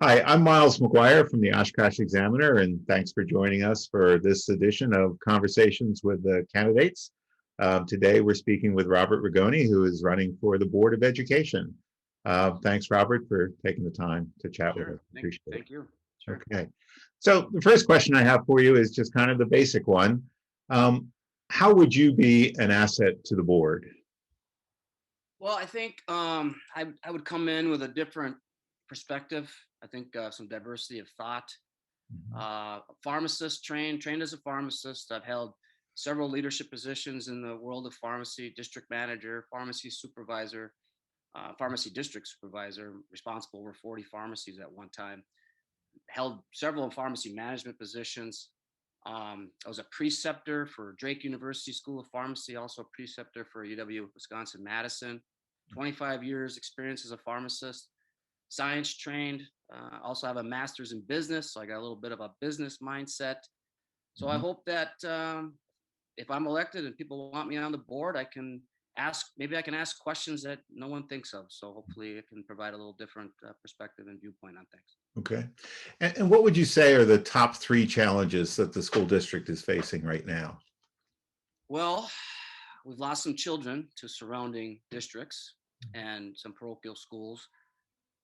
Hi, I'm Miles McGuire from the Oshkosh Examiner, and thanks for joining us for this edition of Conversations with the Candidates. Today, we're speaking with Robert Rigoni, who is running for the Board of Education. Thanks, Robert, for taking the time to chat with us. Sure. Appreciate it. Thank you. Sure. Okay. So, the first question I have for you is just kind of the basic one. Um, how would you be an asset to the board? Well, I think I would come in with a different perspective. I think some diversity of thought. Mhm. A pharmacist trained as a pharmacist. I've held several leadership positions in the world of pharmacy: district manager, pharmacy supervisor, pharmacy district supervisor, responsible for 40 pharmacies at one time. Held several pharmacy management positions. I was a preceptor for Drake University School of Pharmacy, also a preceptor for UW Wisconsin Madison. 25 years experience as a pharmacist, science trained. Also have a master's in business, so I got a little bit of a business mindset. So I Mhm. hope that if I'm elected and people want me on the board, maybe I can ask questions that no one thinks of. So hopefully it can provide a little different perspective and viewpoint on things. Okay. And what would you say are the top three challenges that the school district is facing right now? Well, we've lost some children to surrounding districts and some parochial schools.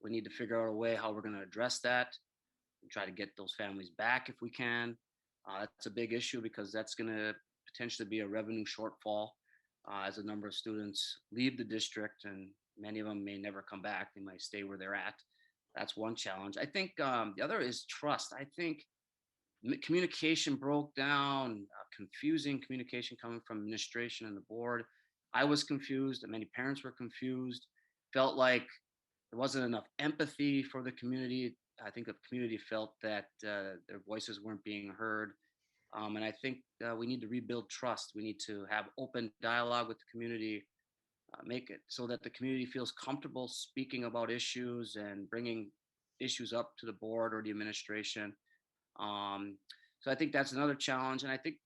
We need to figure out a way how we're going to address that and try to get those families back if we can. That's a big issue because that's going to potentially be a revenue shortfall as a number of students leave the district, and many of them may never come back. They might stay where they're at. That's one challenge. I think the other is trust. I think communication broke down, confusing communication coming from administration and the board. I was confused, and many parents were confused. Felt like there wasn't enough empathy for the community. I think the community felt that their voices weren't being heard. And I think we need to rebuild trust. We need to have open dialogue with the community, make it so that the community feels comfortable speaking about issues and bringing issues up to the board or the administration. Um, so I think that's another challenge. And I think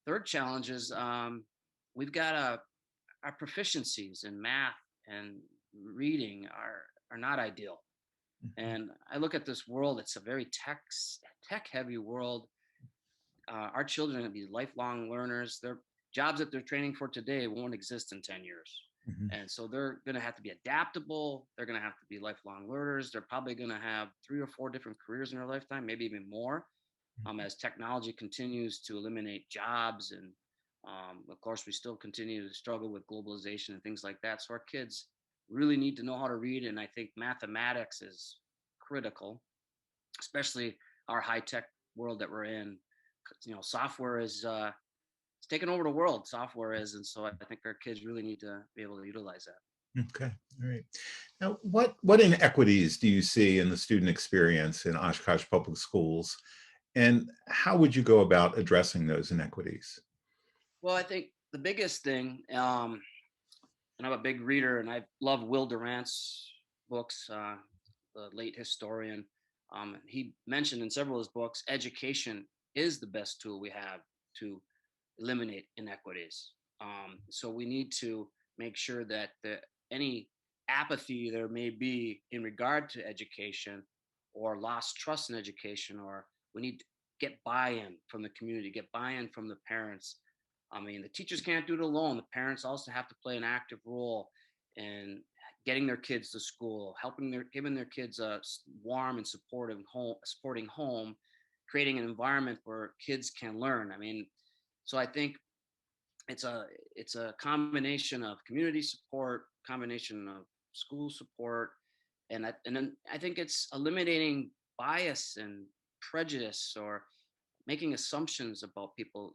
third challenge is we've got our proficiencies in math and reading are not ideal. Mhm. And I look at this world; it's a very tech heavy world. Our children are going to be lifelong learners. Their jobs that they're training for today won't exist in 10 years. Mhm. And so they're going to have to be adaptable. They're going to have to be lifelong learners. They're probably going to have 3 or 4 different careers in their lifetime, maybe even more, as technology continues to eliminate jobs. And of course, we still continue to struggle with globalization and things like that. So our kids really need to know how to read. And I think mathematics is critical, especially our high tech world that we're in. Software is it's taken over the world. Software is, and so I think our kids really need to be able to utilize that. Okay. All right. Now, what inequities do you see in the student experience in Oshkosh Public Schools, and how would you go about addressing those inequities? Well, I think the biggest thing, and I'm a big reader, and I love Will Durant's books, the late historian. He mentioned in several of his books, education is the best tool we have to eliminate inequities. So we need to make sure that any apathy there may be in regard to education or lost trust in education, or we need to get buy-in from the community, get buy-in from the parents. I mean, the teachers can't do it alone. The parents also have to play an active role in getting their kids to school, giving their kids a warm and supporting home, creating an environment where kids can learn. I mean, so I think it's a combination of community support, combination of school support, and then I think it's eliminating bias and prejudice or making assumptions about people.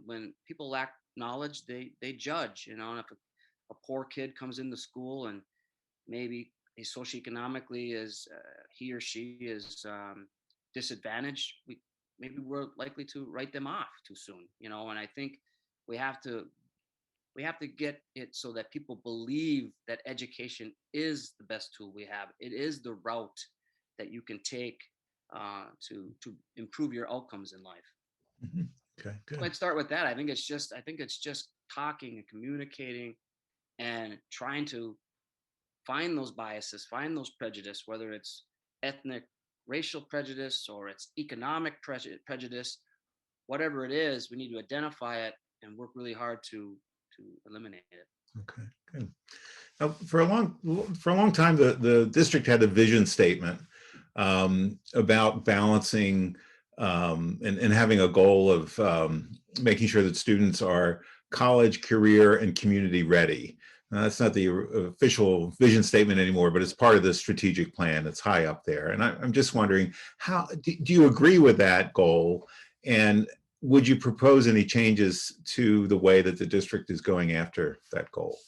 When people lack knowledge, they judge. And if a poor kid comes into school and maybe he socioeconomically is he or she is disadvantaged, maybe we're likely to write them off too soon. And I think we have to we have to get it so that people believe that education is the best tool we have. It is the route that you can take to improve your outcomes in life. Mhm. Okay, So good. I'd start with that. I think it's just talking and communicating and trying to find those biases, find those prejudice, whether it's ethnic, racial prejudice, or it's economic prejudice, whatever it is, we need to identify it and work really hard to eliminate it. Okay, good. Now, for a long time, the district had a vision statement about balancing and having a goal of making sure that students are college, career, and community ready. That's not the official vision statement anymore, but it's part of the strategic plan. It's high up there. And I'm just wondering, how do you agree with that goal? And would you propose any changes to the way that the district is going after that goal?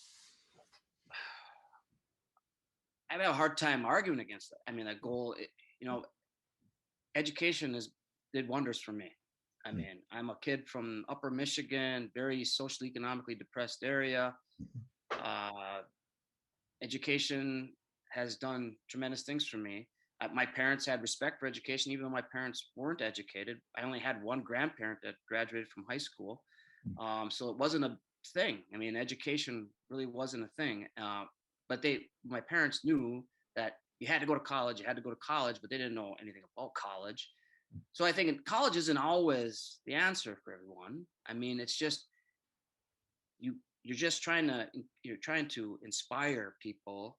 I have a hard time arguing against that. I mean, that goal, education did wonders for me. I mean, I'm a kid from Upper Michigan, very socially economically depressed area. Uh, Education has done tremendous things for me. My parents had respect for education, even though my parents weren't educated. I only had one grandparent that graduated from high school, so it wasn't a thing. I mean, education really wasn't a thing. But my parents knew that you had to go to college. You had to go to college, but they didn't know anything about college. So I think college isn't always the answer for everyone. I mean, it's just you you're trying to inspire people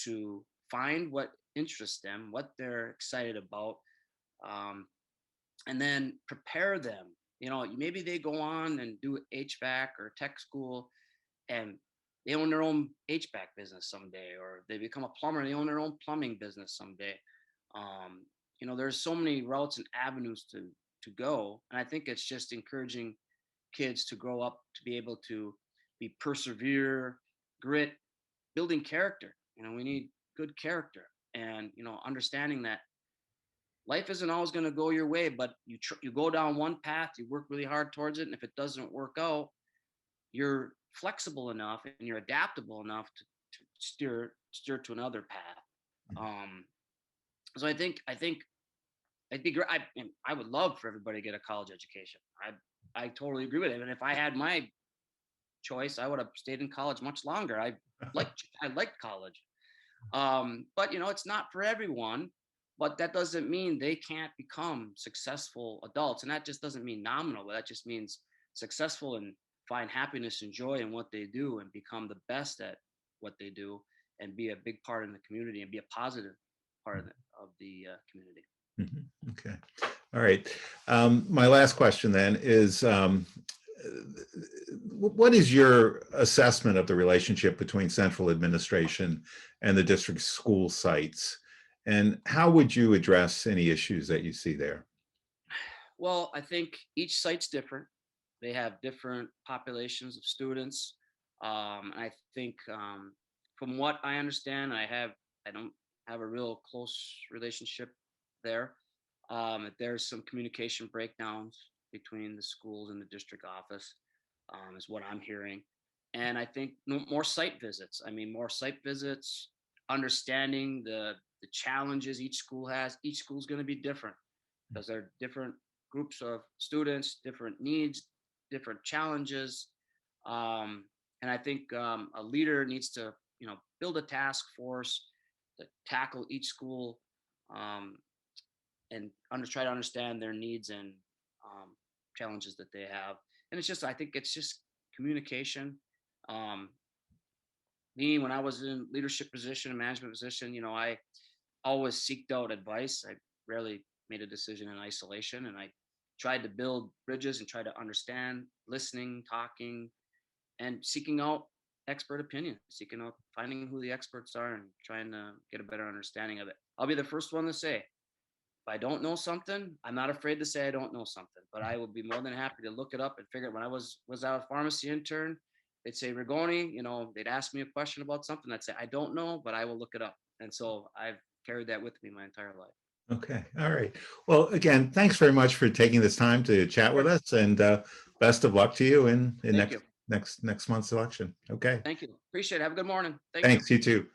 to find what interests them, what they're excited about, um, and then prepare them. Maybe they go on and do HVAC or tech school, and they own their own HVAC business someday, or they become a plumber and they own their own plumbing business someday. There's so many routes and avenues to go, and I think it's just encouraging kids to grow up to be able to be persevere, grit, building character. We need good character, and understanding that life isn't always going to go your way, but you go down one path, you work really hard towards it, and if it doesn't work out, you're flexible enough and you're adaptable enough to steer to another path. So I think I'd be great. I would love for everybody to get a college education. I totally agree with it. And if I had my choice, I would have stayed in college much longer. I liked college. But it's not for everyone. But that doesn't mean they can't become successful adults. And that just doesn't mean nominal, but that just means successful and find happiness and joy in what they do and become the best at what they do and be a big part in the community and be a positive part of the community. Okay. All right. My last question then is, what is your assessment of the relationship between central administration and the district school sites? And how would you address any issues that you see there? Well, I think each site's different. They have different populations of students. And I think from what I understand, I don't have a real close relationship there. There's some communication breakdowns between the schools and the district office, is what I'm hearing. And I think more site visits. I mean, more site visits, understanding the challenges each school has. Each school's going to be different because they're different groups of students, different needs, different challenges. And I think a leader needs to, build a task force to tackle each school, um, and try to understand their needs and challenges that they have. And I think it's just communication. Um, Me, when I was in leadership position and management position, I always seeked out advice. I rarely made a decision in isolation, and I tried to build bridges and try to understand, listening, talking, and seeking out expert opinion, seeking out finding who the experts are and trying to get a better understanding of it. I'll be the first one to say, if I don't know something, I'm not afraid to say I don't know something, but I will be more than happy to look it up and figure it. When I was out a pharmacy intern, they'd say, Rigoni, they'd ask me a question about something. I'd say, I don't know, but I will look it up. And so I've carried that with me my entire life. Okay. All right. Well, again, thanks very much for taking this time to chat with Sure. us, and best of luck to you in Thank you. next month's election. Okay. Thank you. Appreciate it. Have a good morning. Thank you. Thanks. You too.